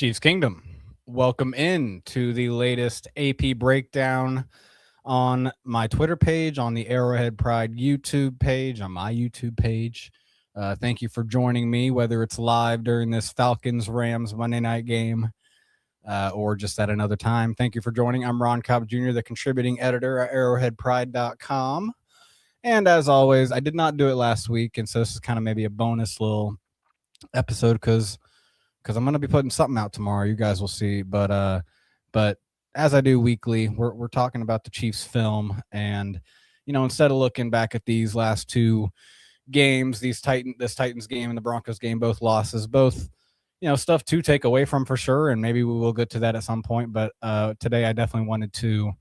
Chiefs Kingdom, welcome in to the latest AP breakdown on my Twitter page, on the Arrowhead Pride YouTube page, on my YouTube page. Thank you for joining me, whether it's live during this Falcons-Rams Monday night game or just at another time. Thank you for joining. I'm Ron Kopp Jr., the contributing editor at arrowheadpride.com. And as always, I did not do it last week, and so this is kind of maybe a bonus little episode because I'm going to be putting something out tomorrow. You guys will see. But as I do weekly, we're talking about the Chiefs film. And, instead of looking back at these last two games, this Titans game and the Broncos game, both losses, both, stuff to take away from for sure. And maybe we will get to that at some point. But today I definitely wanted to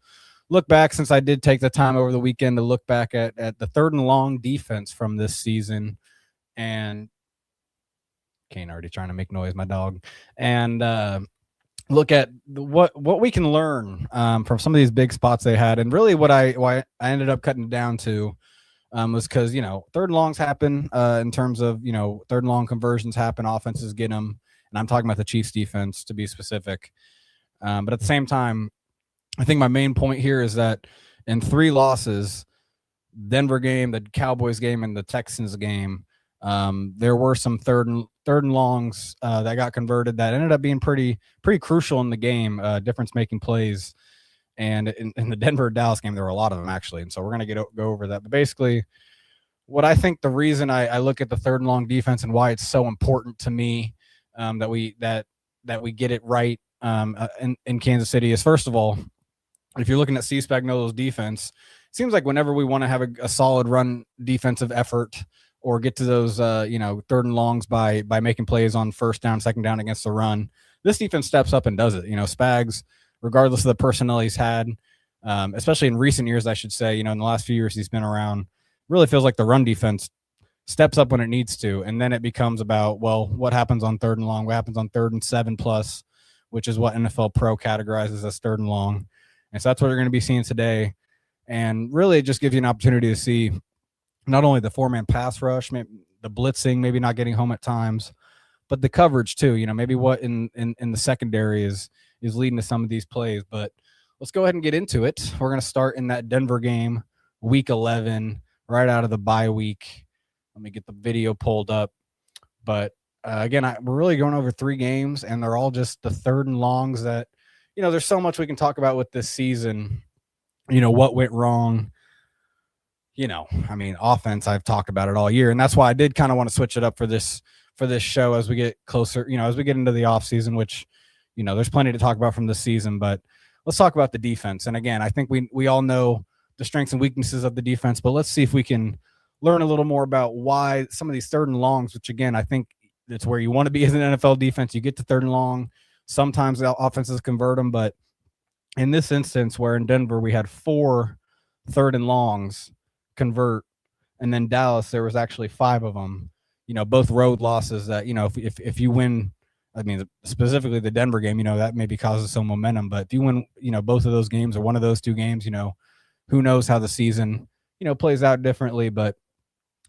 look back, since I did take the time over the weekend to look back at the third and long defense from this season. And Kane already trying to make noise, my dog, and look at what we can learn from some of these big spots they had. And really why I ended up cutting it down to was because, third and longs happen in terms of, third and long conversions happen, offenses get them. And I'm talking about the Chiefs defense to be specific. But at the same time, I think my main point here is that in three losses, Denver game, the Cowboys game, and the Texans game, there were some third and longs that got converted that ended up being pretty crucial in the game, difference-making plays. And in the Denver-Dallas game, there were a lot of them, actually. And so we're going to go over that. But basically, what I think the reason I look at the third and long defense and why it's so important to me that we get it right in Kansas City is, first of all, if you're looking at C. Spagnuolo's defense, it seems like whenever we want to have a solid run defensive effort or get to those, third and longs by making plays on first down, second down against the run, this defense steps up and does it. Spags, regardless of the personnel he's had, especially in recent years, I should say, in the last few years he's been around, really feels like the run defense steps up when it needs to. And then it becomes about, well, what happens on third and long? What happens on 3rd and 7+, which is what NFL Pro categorizes as third and long. And so that's what we're going to be seeing today. And really it just gives you an opportunity to see not only the 4-man pass rush, maybe the blitzing, maybe not getting home at times, but the coverage too. Maybe what in the secondary is leading to some of these plays. But let's go ahead and get into it. We're going to start in that Denver game, week 11, right out of the bye week. Let me get the video pulled up. But again, we're really going over 3 games, and they're all just the third and longs that, there's so much we can talk about with this season. What went wrong. Offense, I've talked about it all year. And that's why I did kind of want to switch it up for this show as we get closer, as we get into the off season, which, there's plenty to talk about from this season, but let's talk about the defense. And again, I think we all know the strengths and weaknesses of the defense, but let's see if we can learn a little more about why some of these third and longs, which again, I think it's where you want to be as an NFL defense. You get to third and long. Sometimes the offenses convert them, but in this instance where in Denver we had 4 third and longs convert, and then Dallas there was actually 5 of them, both road losses that, if you win, specifically the Denver game, that maybe causes some momentum, but if you win, both of those games or one of those 2 games, who knows how the season, plays out differently. But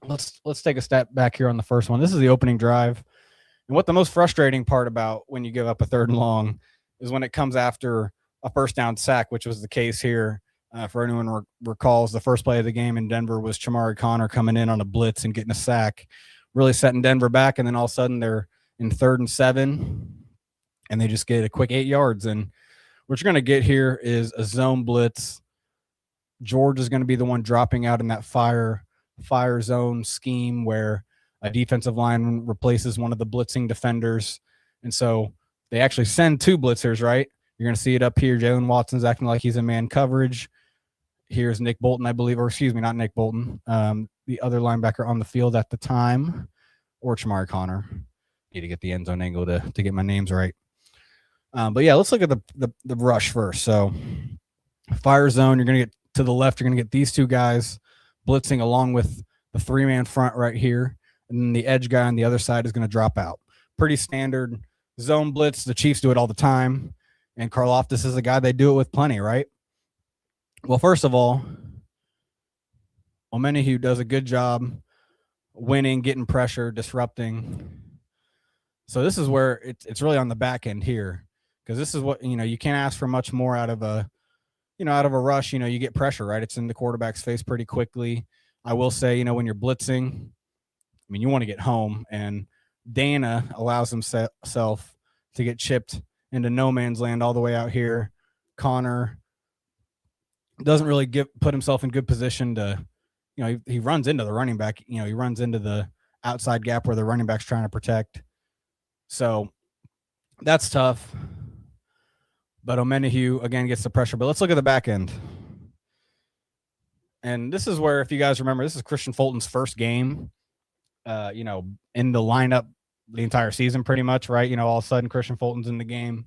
let's take a step back here on the first one. This is the opening drive. And what the most frustrating part about when you give up a third and long is when it comes after a first down sack, which was the case here. For anyone recalls, the first play of the game in Denver was Chamari Connor coming in on a blitz and getting a sack, really setting Denver back. And then all of a sudden they're in 3rd and 7, and they just get a quick 8 yards. And what you're going to get here is a zone blitz. George is going to be the one dropping out in that fire zone scheme where a defensive line replaces one of the blitzing defenders. And so they actually send 2 blitzers, right? You're going to see it up here. Jalen Watson's acting like he's in man coverage. Here's Nick Bolton, I believe, or excuse me, not Nick Bolton, the other linebacker on the field at the time, or Chamari Connor. Need to get the end zone angle to get my names right. But yeah, let's look at the rush first. So fire zone, you're going to get to the left. You're going to get these 2 guys blitzing along with the 3-man front right here. And then the edge guy on the other side is going to drop out. Pretty standard zone blitz. The Chiefs do it all the time. And Karlaftis is a guy they do it with plenty, right? Well, first of all, Omenihu does a good job winning, getting pressure, disrupting. So this is where it's really on the back end here, because this is what, you can't ask for much more out of a rush. You get pressure, right? It's in the quarterback's face pretty quickly. I will say, when you're blitzing, I mean, you want to get home, and Dana allows himself to get chipped into no man's land all the way out here. Connor doesn't really put himself in good position to, he runs into the running back. He runs into the outside gap where the running back's trying to protect. So that's tough. But Omenahue, again, gets the pressure. But let's look at the back end. And this is where, if you guys remember, this is Christian Fulton's first game, in the lineup the entire season pretty much, right? All of a sudden Christian Fulton's in the game.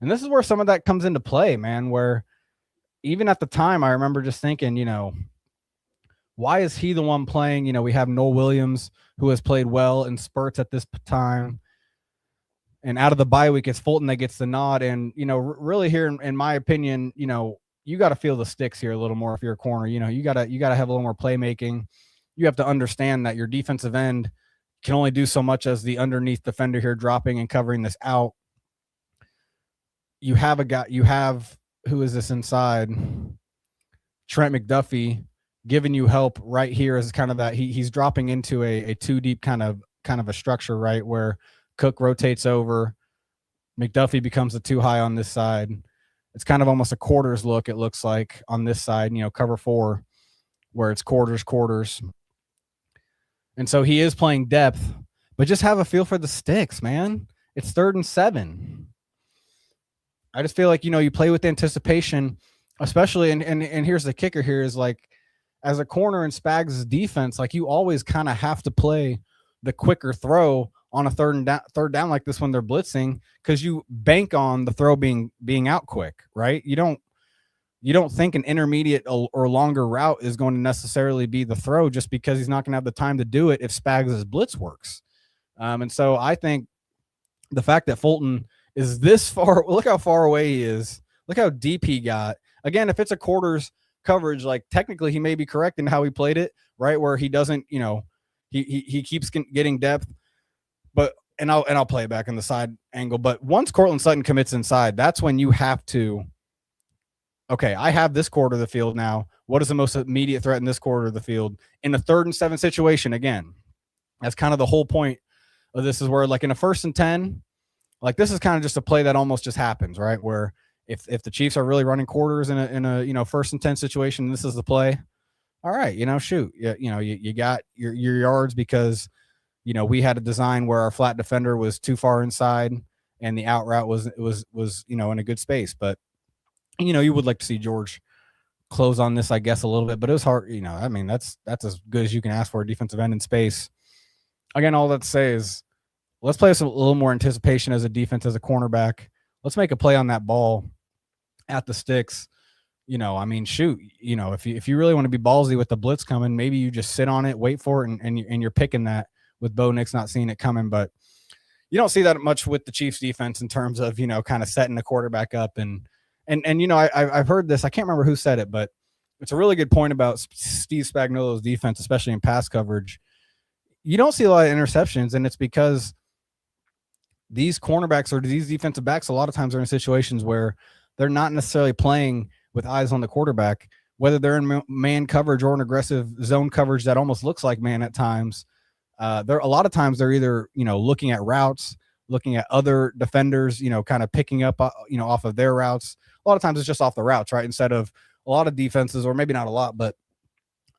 And this is where some of that comes into play, man, where even at the time I remember just thinking, why is he the one playing? We have Noel Williams, who has played well in spurts at this time. And out of the bye week, it's Fulton that gets the nod. And, really here, in my opinion, you got to feel the sticks here a little more if you're a corner. You got to have a little more playmaking. You have to understand that your defensive end can only do so much as the underneath defender here, dropping and covering this out. You have who is this inside? Trent McDuffie giving you help right here as kind of that. He's dropping into a two deep kind of a structure, right, where Cook rotates over. McDuffie becomes the too high on this side. It's kind of almost a quarters look, it looks like, on this side, cover 4, where it's quarters. And so he is playing depth, but just have a feel for the sticks, man. It's 3rd and 7. I just feel like, you play with anticipation, especially, and here's the kicker here is, like, as a corner in Spags' defense, like, you always kind of have to play the quicker throw on a third down like this when they're blitzing, because you bank on the throw being out quick, right? You don't think an intermediate or longer route is going to necessarily be the throw, just because he's not going to have the time to do it if Spags' blitz works. And so I think the fact that Fulton is this far, look how far away he is. Look how deep he got. Again, if it's a quarters coverage, like, technically he may be correct in how he played it, right? Where he doesn't, he keeps getting depth. But I'll play it back in the side angle. But once Cortland Sutton commits inside, that's when you have to, okay, I have this quarter of the field now. What is the most immediate threat in this quarter of the field? In a 3rd and 7 situation, again, that's kind of the whole point of this, is where, like, in a 1st and 10, like, this is kind of just a play that almost just happens, right? Where if the Chiefs are really running quarters in a 1st and 10 situation, this is the play. All right, shoot. You got your yards because we had a design where our flat defender was too far inside and the out route was in a good space. But, you would like to see George close on this, I guess, a little bit, but it was hard. I mean, that's as good as you can ask for a defensive end in space. Again, all that to say is, let's play with a little more anticipation as a defense, as a cornerback. Let's make a play on that ball at the sticks. I mean, shoot, if you really want to be ballsy with the blitz coming, maybe you just sit on it, wait for it, and you're picking that, with Bo Nix not seeing it coming. But you don't see that much with the Chiefs defense in terms of, kind of setting the quarterback up. And I've heard this, I can't remember who said it, but it's a really good point about Steve Spagnuolo's defense, especially in pass coverage. You don't see a lot of interceptions, and it's because these cornerbacks or these defensive backs a lot of times are in situations where they're not necessarily playing with eyes on the quarterback, whether they're in man coverage or an aggressive zone coverage that almost looks like man at times. There a lot of times they're either, looking at routes, looking at other defenders, kind of picking up, off of their routes. A lot of times it's just off the routes, right? Instead of a lot of defenses, or maybe not a lot, but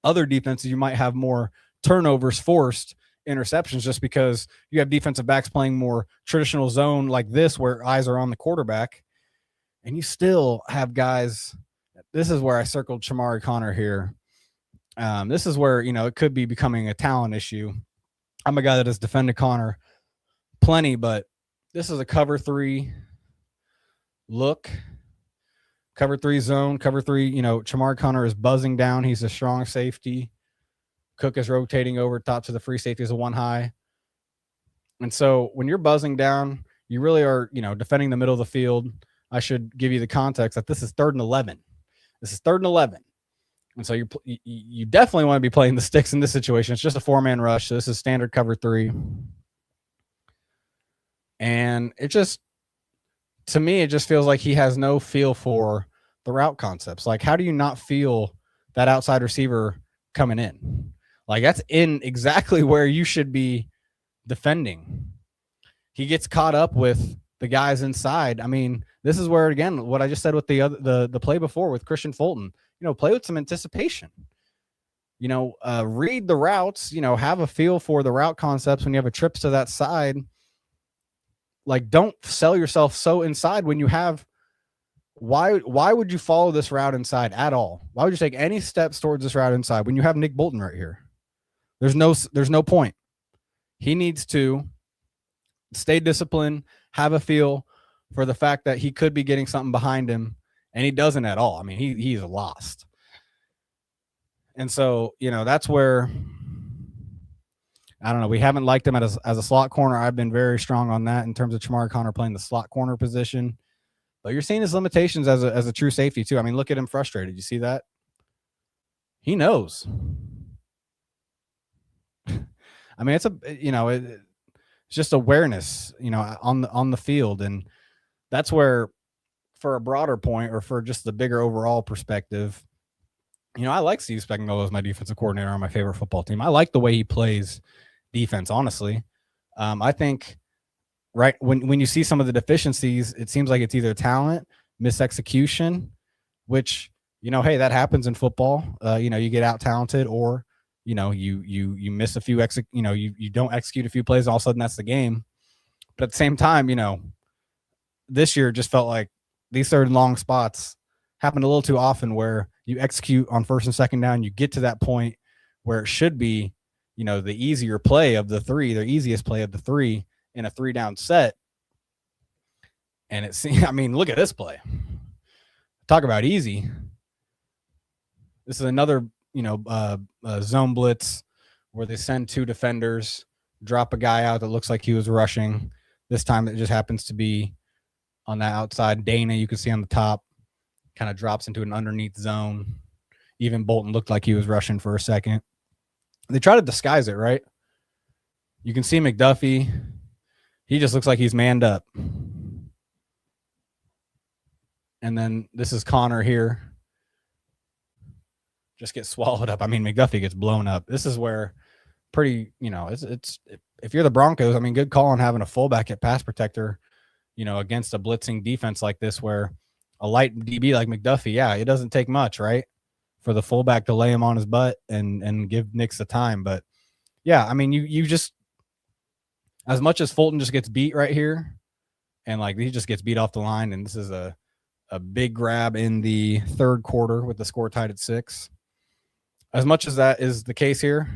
other defenses, you might have more turnovers, forced interceptions, just because you have defensive backs playing more traditional zone like this, where eyes are on the quarterback, and you still have guys. This is where I circled Shamari Connor here. This is where, it could be becoming a talent issue. I'm a guy that has defended Connor plenty, but this is a cover 3 look, cover 3 zone, cover 3. Shamari Connor is buzzing down. He's a strong safety. Cook is rotating over top to the free safety as a 1 high. And so when you're buzzing down, you really are, defending the middle of the field. I should give you the context that this is 3rd and 11. This is 3rd and 11. And so you definitely want to be playing the sticks in this situation. It's just a 4-man rush. So this is standard cover 3. And to me, it just feels like he has no feel for the route concepts. Like, how do you not feel that outside receiver coming in? Like, that's in exactly where you should be defending. He gets caught up with the guys inside. I mean, this is where, again, what I just said with the play before with Christian Fulton, play with some anticipation. Read the routes, have a feel for the route concepts when you have a trips to that side. Like, don't sell yourself so inside when you have why would you follow this route inside at all? Why would you take any steps towards this route inside when you have Nick Bolton right here? There's no point. He needs to stay disciplined, have a feel for the fact that he could be getting something behind him, and he doesn't at all. I mean, he's lost. And so, that's where I don't know. We haven't liked him as a slot corner. I've been very strong on that in terms of Chamari Connor playing the slot corner position. But you're seeing his limitations as a true safety too. I mean, look at him frustrated. You see that? He knows. I mean, it's it's just awareness, on the field, and that's where, for a broader point or for just the bigger overall perspective, I like Steve Spagnuolo as my defensive coordinator on my favorite football team. I like the way he plays defense, honestly. I think right when you see some of the deficiencies, it seems like it's either talent, misexecution, which, hey, that happens in football. You get out talented, or you miss a few you don't execute a few plays, and all of a sudden that's the game. But at the same time, this year just felt like these third and long spots happened a little too often, where you execute on first and second down, you get to that point where it should be, the easier play of the three, the easiest play of the three in a 3-down set. And I mean, look at this play. Talk about easy. This is another, zone blitz where they send 2 defenders, drop a guy out that looks like he was rushing. This time it just happens to be on that outside. Dana, you can see on the top, kind of drops into an underneath zone. Even Bolton looked like he was rushing for a second. They try to disguise it, right? You can see McDuffie. He just looks like he's manned up. And then this is Connor here. Just gets swallowed up. I mean, McDuffie gets blown up. This is where it's if you're the Broncos, I mean, good call on having a fullback at pass protector, against a blitzing defense like this, where a light DB like McDuffie, yeah, it doesn't take much, right, for the fullback to lay him on his butt and give Nix the time. But yeah, I mean, you just, as much as Fulton just gets beat right here, and like he just gets beat off the line, and this is a big grab in the third quarter with the score tied at 6. As much as that is the case here,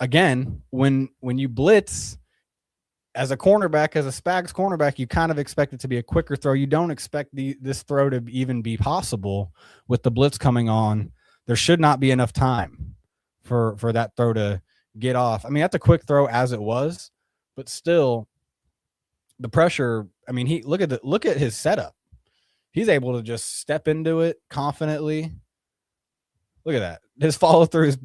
again, when you blitz as a cornerback, as a Spags cornerback, you kind of expect it to be a quicker throw. You don't expect this throw to even be possible with the blitz coming on. There should not be enough time for that throw to get off. I mean, that's a quick throw as it was, but still the pressure. I mean, look at his setup. He's able to just step into it confidently. Look at that. His follow through is,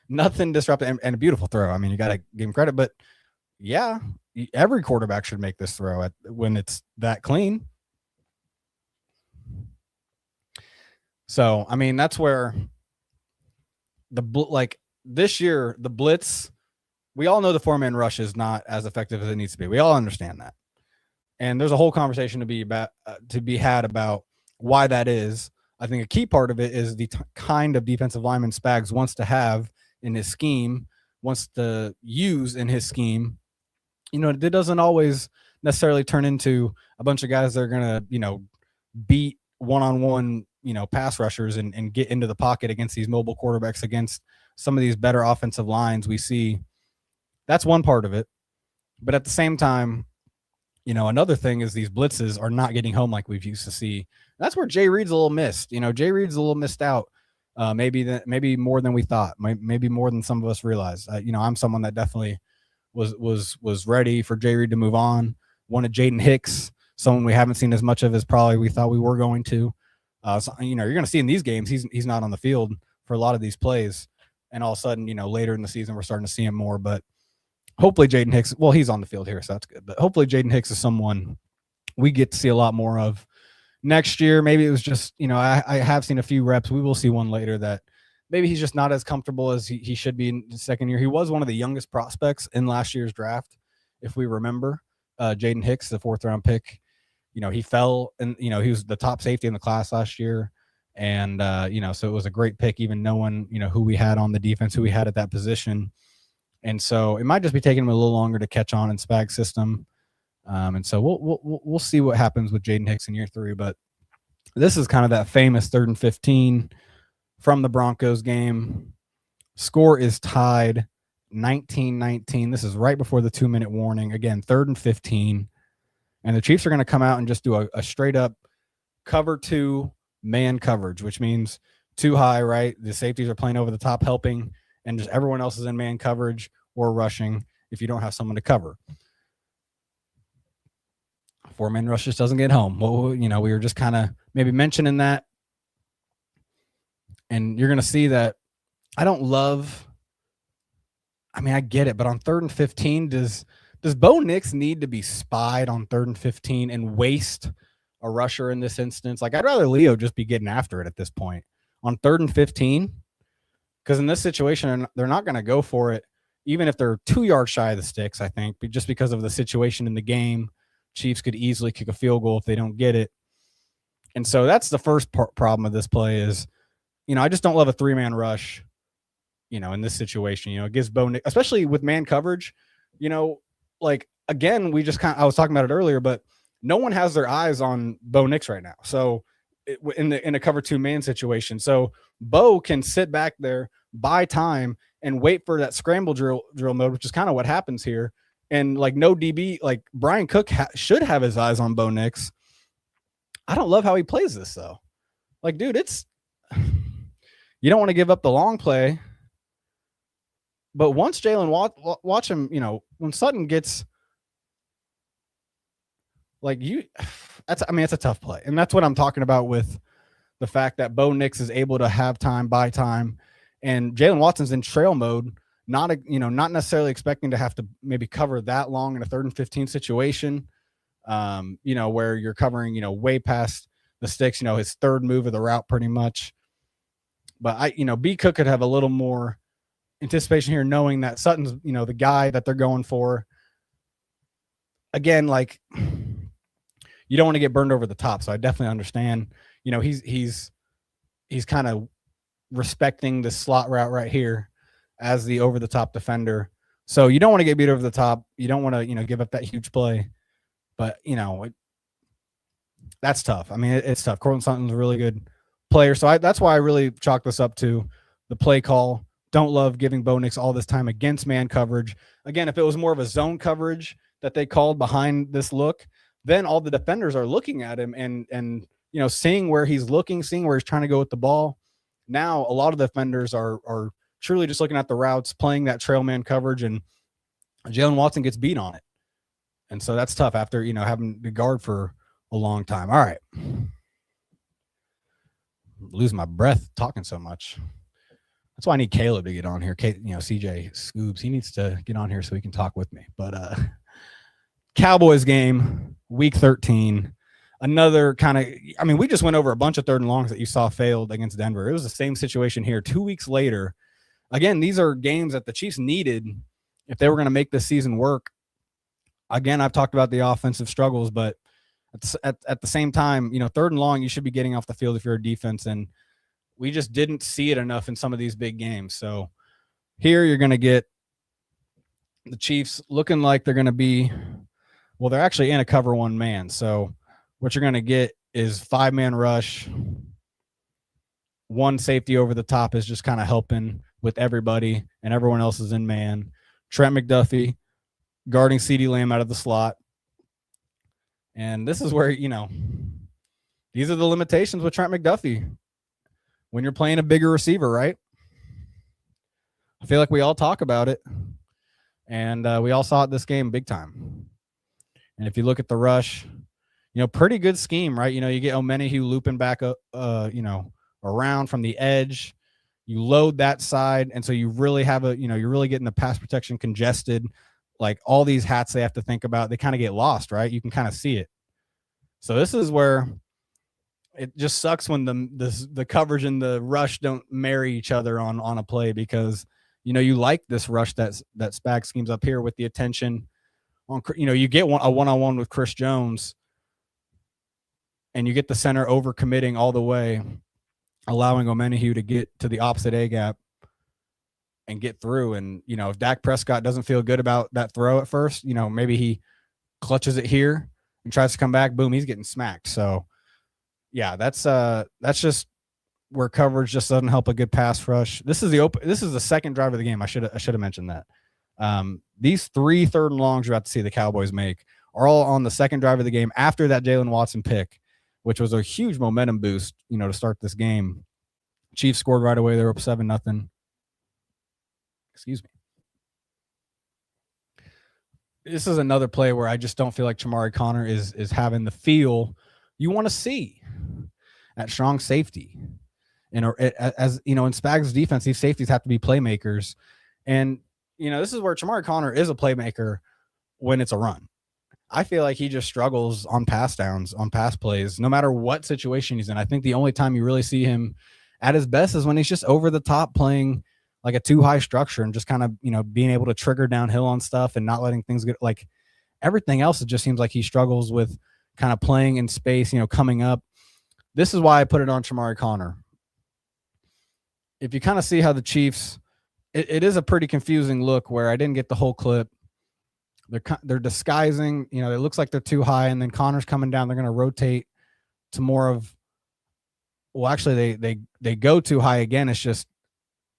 nothing disruptive, and a beautiful throw. I mean, you got to give him credit, but yeah, every quarterback should make this throw when it's that clean. So, I mean, that's where this year, the blitz, we all know the 4-man rush is not as effective as it needs to be. We all understand that. And there's a whole conversation to be had about why that is. I think a key part of it is the kind of defensive lineman Spags wants to have in his scheme, wants to use in his scheme. It doesn't always necessarily turn into a bunch of guys that are going to, beat one-on-one, pass rushers and get into the pocket against these mobile quarterbacks, against some of these better offensive lines we see. That's one part of it. But at the same time, another thing is these blitzes are not getting home like we've used to see. That's where Jay Reed's a little missed. Jay Reed's a little missed out. Maybe more than we thought. Maybe more than some of us realized. I'm someone that definitely was ready for Jay Reed to move on. Wanted Jaden Hicks, someone we haven't seen as much of as probably we thought we were going to. So, you're going to see in these games he's not on the field for a lot of these plays, and all of a sudden, later in the season we're starting to see him more. But hopefully Jaden Hicks, well, he's on the field here, so that's good. But hopefully Jaden Hicks is someone we get to see a lot more of next year. Maybe it was just, I have seen a few reps. We will see one later that maybe he's just not as comfortable as he should be in the second year. He was one of the youngest prospects in last year's draft, if we remember. Jaden Hicks, the 4th-round pick, he fell and, he was the top safety in the class last year. And, so it was a great pick, even knowing, who we had on the defense, who we had at that position. And so it might just be taking him a little longer to catch on in Spag's system. And so we'll see what happens with Jaden Hicks in year 3. But this is kind of that famous 3rd and 15 from the Broncos game. Score is tied 19-19. This is right before the 2-minute warning. Again, 3rd and 15. And the Chiefs are going to come out and just do a straight up cover 2 man coverage, which means too high, right? The safeties are playing over the top, helping, and just everyone else is in man coverage or rushing if you don't have someone to cover. 4-man rush just doesn't get home. Well, we were just kind of maybe mentioning that. And you're going to see that I get it, but on 3rd and 15, does Bo Nix need to be spied on 3rd and 15 and waste a rusher in this instance? Like, I'd rather Leo just be getting after it at this point on 3rd and 15, because in this situation, they're not going to go for it, even if they're 2 yards shy of the sticks, I think, but just because of the situation in the game. Chiefs could easily kick a field goal if they don't get it. And so that's the first problem of this play is, I just don't love a 3-man rush, in this situation. It gives Bo Nix, especially with man coverage, like, again, I was talking about it earlier, but no one has their eyes on Bo Nix right now. So in a cover 2 man situation. So Bo can sit back there, buy time, and wait for that scramble drill mode, which is kind of what happens here. And like no DB, like Brian Cook should have his eyes on Bo Nix. I don't love how he plays this though. Like, dude, you don't want to give up the long play. But once Jalen watch him, when Sutton gets like it's a tough play. And that's what I'm talking about with the fact that Bo Nix is able to have time, buy time, and Jalen Watson's in trail mode. Not necessarily expecting to have to maybe cover that long in a 3rd and 15 situation, where you're covering, way past the sticks, his 3rd move of the route pretty much. But B Cook could have a little more anticipation here, knowing that Sutton's, the guy that they're going for. Again, like, you don't want to get burned over the top. So I definitely understand, he's kind of respecting the slot route right here as the over-the-top defender. So you don't want to get beat over the top. You don't want to, give up that huge play. But, that's tough. I mean, it's tough. Courtland Sutton's a really good player. So that's why I really chalk this up to the play call. Don't love giving Bo Nix all this time against man coverage. Again, if it was more of a zone coverage that they called behind this look, then all the defenders are looking at him and seeing where he's looking, seeing where he's trying to go with the ball. Now, a lot of the defenders are truly just looking at the routes, playing that trail man coverage, and Jalen Watson gets beat on it. And so that's tough after, having the guard for a long time. All right. Losing my breath talking so much. That's why I need Caleb to get on here. CJ Scoobs, he needs to get on here so he can talk with me. But Cowboys game, week 13. Another kind of, we just went over a bunch of 3rd and longs that you saw failed against Denver. It was the same situation here 2 weeks later. Again, these are games that the Chiefs needed if they were going to make this season work. Again, I've talked about the offensive struggles, but at the same time, 3rd and long, you should be getting off the field if you're a defense. And we just didn't see it enough in some of these big games. So here you're going to get the Chiefs looking like they're going to be, well, they're actually in a cover 1 man. So what you're going to get is 5-man rush. 1 safety over the top is just kind of helping with everybody, and everyone else is in man. Trent McDuffie guarding CeeDee Lamb out of the slot. And this is where, these are the limitations with Trent McDuffie when you're playing a bigger receiver, right? I feel like we all talk about it, and we all saw it this game big time. And if you look at the rush, pretty good scheme, right? You get Omenihu looping back up, around from the edge. You load that side, and so you really have you're really getting the pass protection congested. like all these hats they have to think about, they kind of get lost, right? You can kind of see it. So this is where it just sucks when the coverage and the rush don't marry each other on a play, because you like this rush that Spag schemes up here with the attention on, you get a one-on-one with Chris Jones, and you get the center over committing all the way, allowing Omenihu to get to the opposite A gap and get through. And if Dak Prescott doesn't feel good about that throw at first, maybe he clutches it here and tries to come back, boom, he's getting smacked. So yeah, that's just where coverage just doesn't help a good pass rush. This is the second drive of the game. I should have mentioned that. These 3 third and longs you're about to see the Cowboys make are all on the second drive of the game after that Jalen Watson pick, which was a huge momentum boost, to start this game. Chiefs scored right away. They were up 7-0. Excuse me. This is another play where I just don't feel like Chamari Connor is having the feel you want to see at strong safety. And as in Spags' defense, these safeties have to be playmakers. And this is where Chamari Connor is a playmaker when it's a run. I feel like he just struggles on pass downs, on pass plays, no matter what situation he's in. I think the only time you really see him at his best is when he's just over the top playing like a too high structure and just kind of, being able to trigger downhill on stuff and not letting things get, like, everything else. It just seems like he struggles with kind of playing in space, coming up. This is why I put it on Chamari Connor. If you kind of see how the Chiefs, it is a pretty confusing look where I didn't get the whole clip. They're disguising, it looks like they're too high, and then Connor's coming down. They're going to rotate to more of, well, actually they go too high again. It's just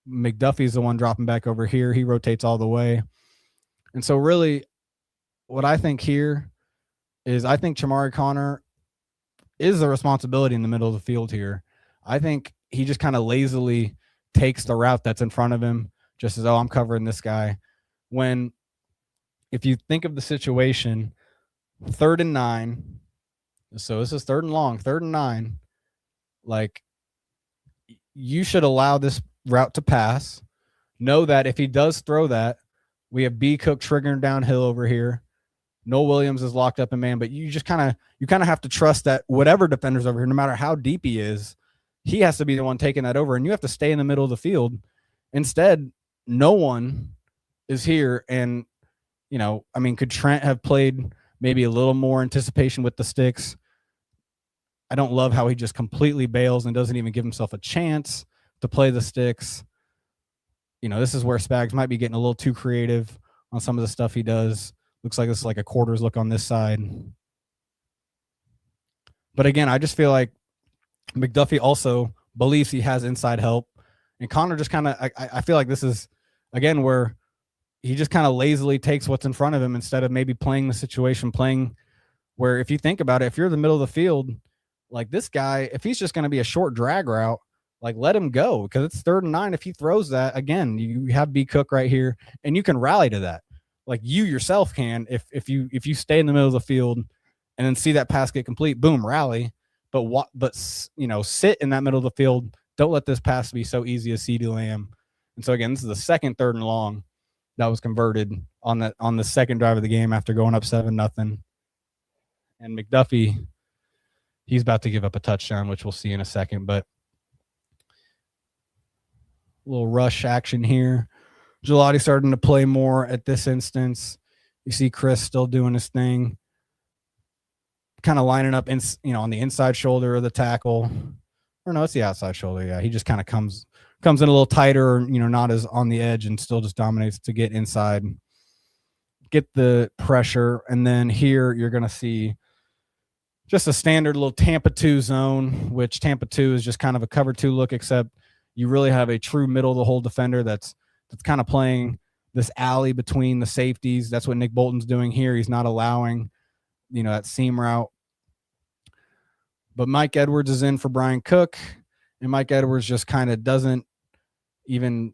McDuffie's the one dropping back over here. He rotates all the way. And so really what I think here is I think Chamari Connor is the responsibility in the middle of the field here. I think he just kind of lazily takes the route that's in front of him, just as, oh, I'm covering this guy. When, if you think of the situation, 3rd and 9, so this is 3rd and long, 3rd and 9, like, you should allow this route to pass. Know that if he does throw that, we have B Cook triggering downhill over here. Noel Williams is locked up in man, but you just kind of have to trust that whatever defender's over here, no matter how deep he is, he has to be the one taking that over, and you have to stay in the middle of the field. Instead, no one is here, and could Trent have played maybe a little more anticipation with the sticks? I don't love how he just completely bails and doesn't even give himself a chance to play the sticks. This is where Spags might be getting a little too creative on some of the stuff he does. Looks like this is like a quarters look on this side. But again, I just feel like McDuffie also believes he has inside help. And Connor just kind of, I feel like this is, again, where he just kind of lazily takes what's in front of him instead of maybe playing the situation, playing where, if you think about it, if you're in the middle of the field, like this guy, if he's just going to be a short drag route, like, let him go, because it's 3rd and 9. If he throws that, again, you have B Cook right here, and you can rally to that. Like, you yourself can, if you stay in the middle of the field and then see that pass get complete, boom, rally. But sit in that middle of the field. Don't let this pass be so easy as CeeDee Lamb. And so again, this is the second 3rd and long that was converted on the second drive of the game after going up 7-0. And McDuffie, he's about to give up a touchdown, which we'll see in a second, but a little rush action here. Gelati starting to play more at this instance. You see Chris still doing his thing, kind of lining up on the inside shoulder of the tackle. Or no, it's the outside shoulder. Yeah, he just kind of comes in a little tighter, not as on the edge, and still just dominates to get inside, get the pressure. And then here you're going to see just a standard little Tampa 2 zone, which Tampa 2 is just kind of a cover 2 look, except you really have a true middle of the hole defender that's kind of playing this alley between the safeties. That's what Nick Bolton's doing here. He's not allowing, that seam route. But Mike Edwards is in for Brian Cook, and Mike Edwards just kind of doesn't even,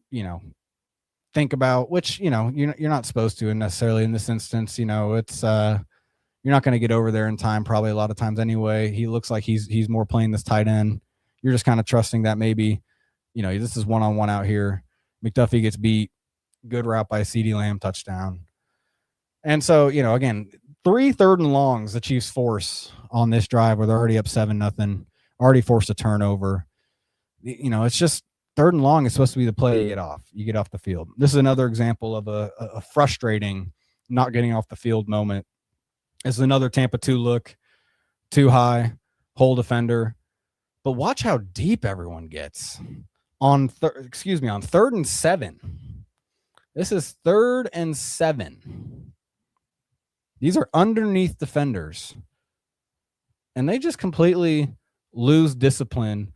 think about, which, you're not supposed to necessarily in this instance. It's you're not going to get over there in time probably a lot of times anyway. He looks like he's more playing this tight end. You're just kind of trusting that maybe, this is one-on-one out here. McDuffie gets beat. Good route by CeeDee Lamb, touchdown. And so, again, 3 third and longs the Chiefs force on this drive where they're already up 7-0, already forced a turnover. It's just third and long is supposed to be the play you get off the field. This is another example of a frustrating not getting off the field moment. This is another Tampa 2 look, too high, hole defender. But watch how deep everyone gets on third and 7. This is 3rd and 7. These are underneath defenders. And they just completely lose discipline.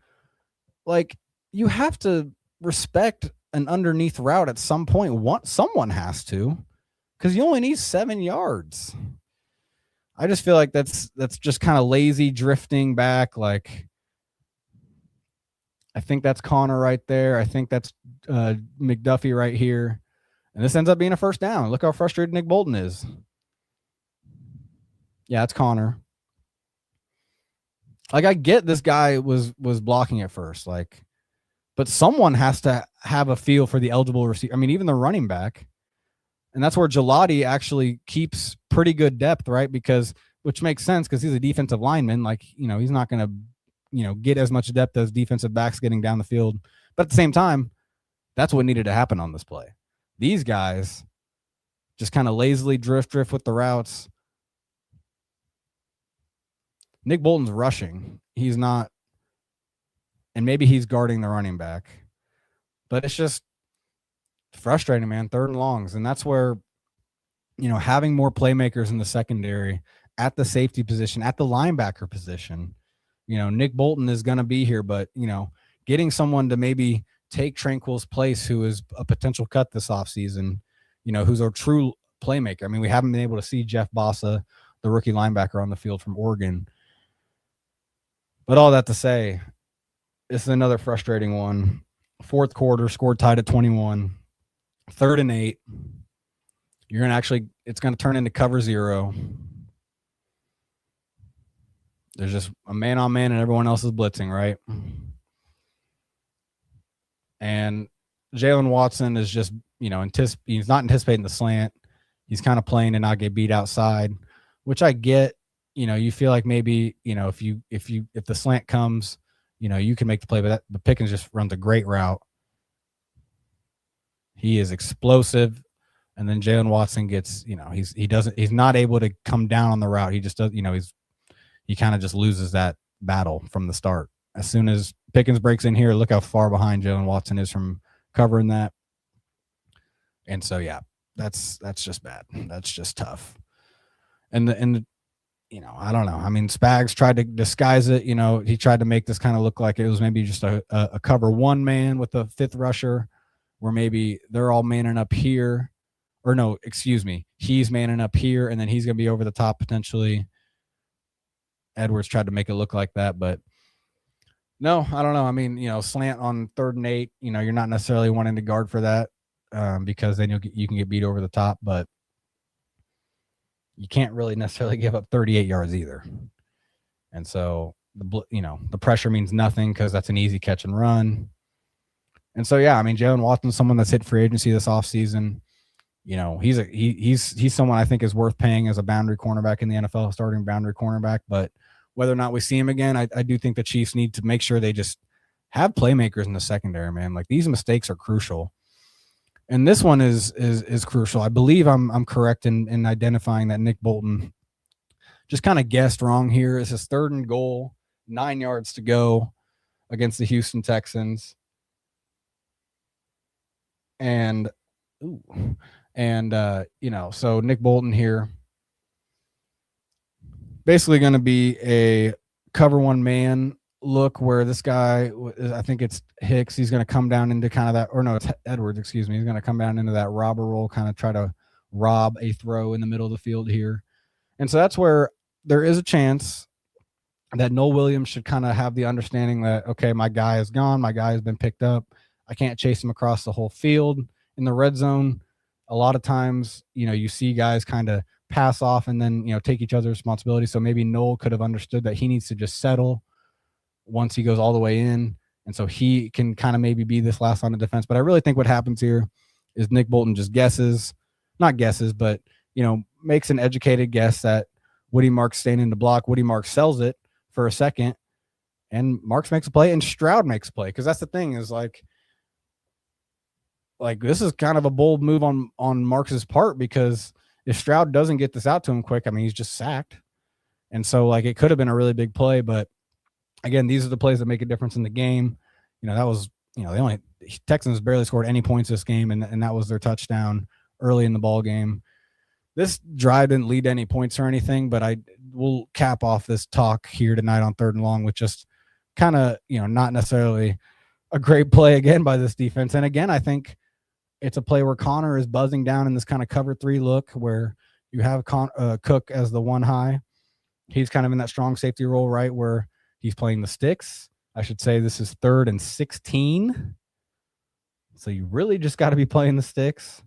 Like, you have to respect an underneath route at some point. Someone has to, because you only need 7 yards. I just feel like that's just kind of lazy drifting back. Like, I think that's Connor right there. I think that's McDuffie right here. And this ends up being a first down. Look how frustrated Nick Bolton is. Yeah, it's Connor. Like, I get this guy was blocking at first, like, but someone has to have a feel for the eligible receiver. I mean, even the running back. And that's where Gelati actually keeps pretty good depth, right? Which makes sense because he's a defensive lineman. Like, he's not going to, get as much depth as defensive backs getting down the field. But at the same time, that's what needed to happen on this play. These guys just kind of lazily drift with the routes. Nick Bolton's rushing. He's not, and maybe he's guarding the running back. But it's just frustrating, man. Third and longs. And that's where, having more playmakers in the secondary at the safety position, at the linebacker position, Nick Bolton is going to be here, but, getting someone to maybe take Tranquil's place, who is a potential cut this offseason, who's a true playmaker. I mean, we haven't been able to see Jeff Bossa, the rookie linebacker, on the field from Oregon. But all that to say, this is another frustrating one. Fourth quarter, scored tied at 21. 3rd and 8. It's going to turn into cover 0. There's just a man on man and everyone else is blitzing, right? And Jalen Watson is just, he's not anticipating the slant. He's kind of playing to not get beat outside, which I get. You feel like maybe, if the slant comes, you can make the play, but Pickens just runs a great route. He is explosive. And then Jalen Watson gets, he's not able to come down on the route. He just does, he kind of just loses that battle from the start. As soon as Pickens breaks in here, look how far behind Jalen Watson is from covering that. And so, yeah, that's just bad. That's just tough. And I don't know. I mean, Spags tried to disguise it. He tried to make this kind of look like it was maybe just a cover 1 man with a 5th rusher, where maybe they're all manning up here. Or no, excuse me. He's manning up here, and then he's going to be over the top potentially. Edwards tried to make it look like that, but no, I don't know. I mean, slant on 3rd and 8, you're not necessarily wanting to guard for that because then you can get beat over the top, but you can't really necessarily give up 38 yards either. And so, the pressure means nothing because that's an easy catch and run. And so, yeah, I mean, Jalen Watson's someone that's hit free agency this offseason. He's someone I think is worth paying as a boundary cornerback in the NFL, starting boundary cornerback. But whether or not we see him again, I do think the Chiefs need to make sure they just have playmakers in the secondary, man. Like, these mistakes are crucial. And this one is crucial. I believe I'm correct in identifying that Nick Bolton just kind of guessed wrong here. It's his 3rd and goal, 9 yards to go against the Houston Texans. And so Nick Bolton here, basically going to be a cover 1 man look where this guy, I think it's Hicks, he's going to come down into kind of that, or no, it's Edwards, excuse me. He's going to come down into that robber role, kind of try to rob a throw in the middle of the field here. And so that's where there is a chance that Noel Williams should kind of have the understanding that, okay, my guy is gone. My guy has been picked up. I can't chase him across the whole field. In the red zone, a lot of times, you see guys kind of pass off and then, take each other's responsibility. So maybe Noel could have understood that he needs to just settle once he goes all the way in. And so he can kind of maybe be this last line of defense. But I really think what happens here is Nick Bolton just not guesses, but, makes an educated guess that Woody Marks staying in the block. Woody Marks sells it for a second, and Marks makes a play, and Stroud makes a play. Because that's the thing is like this is kind of a bold move on Marks's part, because if Stroud doesn't get this out to him quick, I mean, he's just sacked. And so like it could have been a really big play, but again, these are the plays that make a difference in the game. That was, Texans barely scored any points this game, and that was their touchdown early in the ball game. This drive didn't lead to any points or anything, but I will cap off this talk here tonight on 3rd and long with just kind of, not necessarily a great play again by this defense. And again, I think it's a play where Connor is buzzing down in this kind of cover 3 look where you have Cook as the one high. He's kind of in that strong safety role, right, where he's playing the sticks. I should say this is 3rd and 16. So you really just got to be playing the sticks,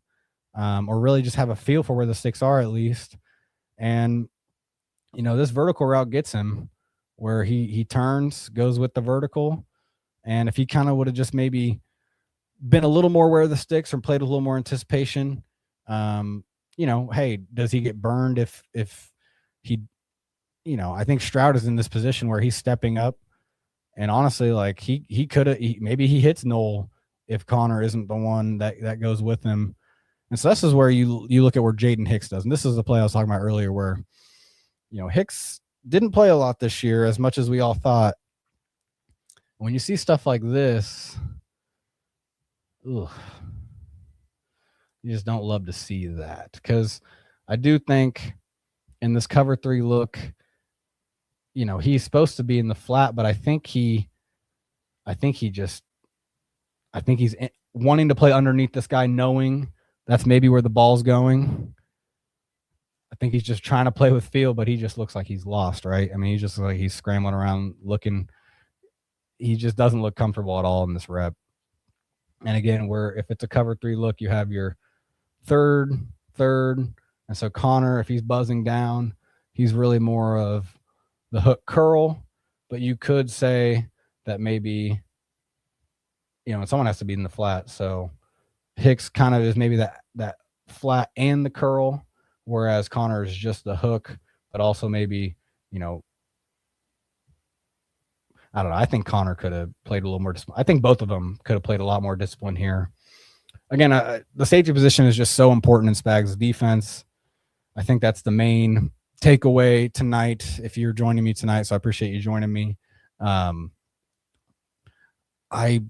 or really just have a feel for where the sticks are at least. And, this vertical route gets him where he turns, goes with the vertical. And if he kind of would have just maybe been a little more aware of the sticks or played a little more anticipation, hey, does he get burned if he, I think Stroud is in this position where he's stepping up. And honestly, like he could have, maybe he hits Noel if Connor isn't the one that goes with him. And so this is where you look at where Jaden Hicks does. And this is the play I was talking about earlier where, Hicks didn't play a lot this year as much as we all thought. When you see stuff like this, you just don't love to see that, because I do think in this cover 3 look, he's supposed to be in the flat, but I think he's wanting to play underneath this guy, knowing that's maybe where the ball's going. I think he's just trying to play with feel, but he just looks like he's lost, right? I mean, he's just like he's scrambling around looking. He just doesn't look comfortable at all in this rep. And again, if it's a cover 3 look, you have your third. And so Connor, if he's buzzing down, he's really more of the hook curl. But you could say that maybe, someone has to be in the flat. So Hicks kind of is maybe that flat and the curl, whereas Connor is just the hook, but also maybe, I don't know. I think Connor could have played a little more discipline. I think both of them could have played a lot more discipline here. Again, the safety position is just so important in Spags' defense. I think that's the main takeaway tonight if you're joining me tonight, so I appreciate you joining me.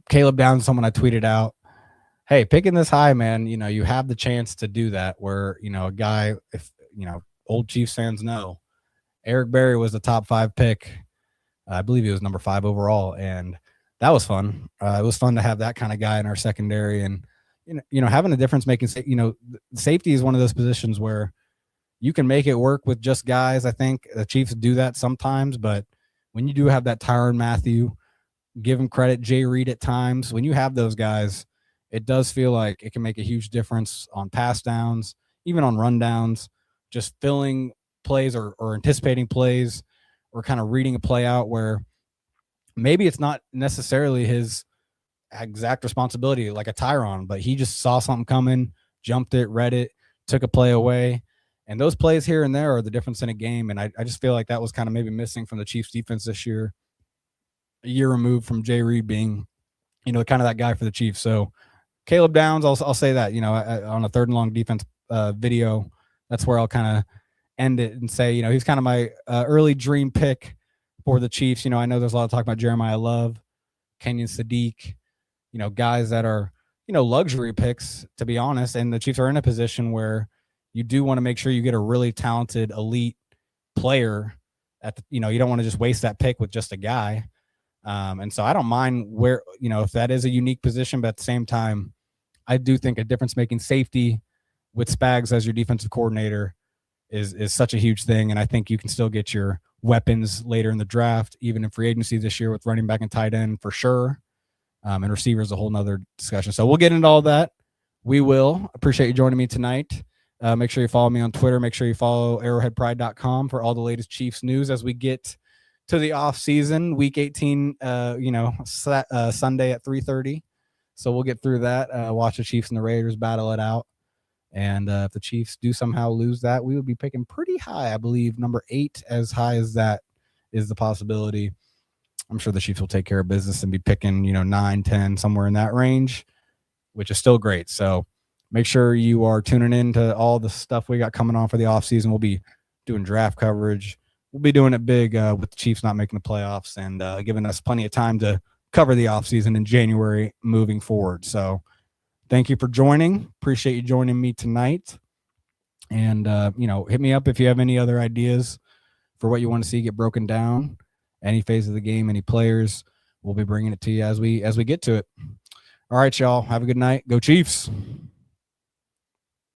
Caleb Downs, someone I tweeted out, hey, picking this high, man, you have the chance to do that where, a guy, if, old Chiefs fans know, Eric Berry was the top 5 pick. I believe he was number 5 overall, and that was fun. It was fun to have that kind of guy in our secondary, and, having a difference making, safety is one of those positions where you can make it work with just guys. I think the Chiefs do that sometimes, but when you do have that Tyrann Mathieu, give him credit, Jay Reed at times, when you have those guys, it does feel like it can make a huge difference on pass downs, even on run downs, just filling plays or anticipating plays or kind of reading a play out where maybe it's not necessarily his exact responsibility like a Tyrann, but he just saw something coming, jumped it, read it, took a play away. And those plays here and there are the difference in a game. And I just feel like that was kind of maybe missing from the Chiefs defense this year, a year removed from Jay Reed being, kind of that guy for the Chiefs. So Caleb Downs, I'll say that, on a 3rd and long defense video, that's where I'll kind of end it and say, he's kind of my early dream pick for the Chiefs. I know there's a lot of talk about Jeremiah Love, Kenyon Sadiq, guys that are, luxury picks, to be honest. And the Chiefs are in a position where you do want to make sure you get a really talented elite player at the, you don't want to just waste that pick with just a guy. And so I don't mind where, if that is a unique position, but at the same time, I do think a difference-making safety with Spags as your defensive coordinator is such a huge thing. And I think you can still get your weapons later in the draft, even in free agency this year with running back and tight end for sure. And receiver is a whole nother discussion. So we'll get into all that. We will. Appreciate you joining me tonight. Make sure you follow me on Twitter. Make sure you follow arrowheadpride.com for all the latest Chiefs news as we get to the off season, week 18, Sunday at 3:30. So we'll get through that. Watch the Chiefs and the Raiders battle it out. And if the Chiefs do somehow lose that, we would be picking pretty high. I believe number 8, as high as that is the possibility. I'm sure the Chiefs will take care of business and be picking, 9, 10, somewhere in that range, which is still great. So make sure you are tuning in to all the stuff we got coming on for the offseason. We'll be doing draft coverage. We'll be doing it big with the Chiefs not making the playoffs and giving us plenty of time to cover the offseason in January moving forward. So thank you for joining. Appreciate you joining me tonight. And, hit me up if you have any other ideas for what you want to see get broken down, any phase of the game, any players. We'll be bringing it to you as we get to it. All right, y'all. Have a good night. Go Chiefs.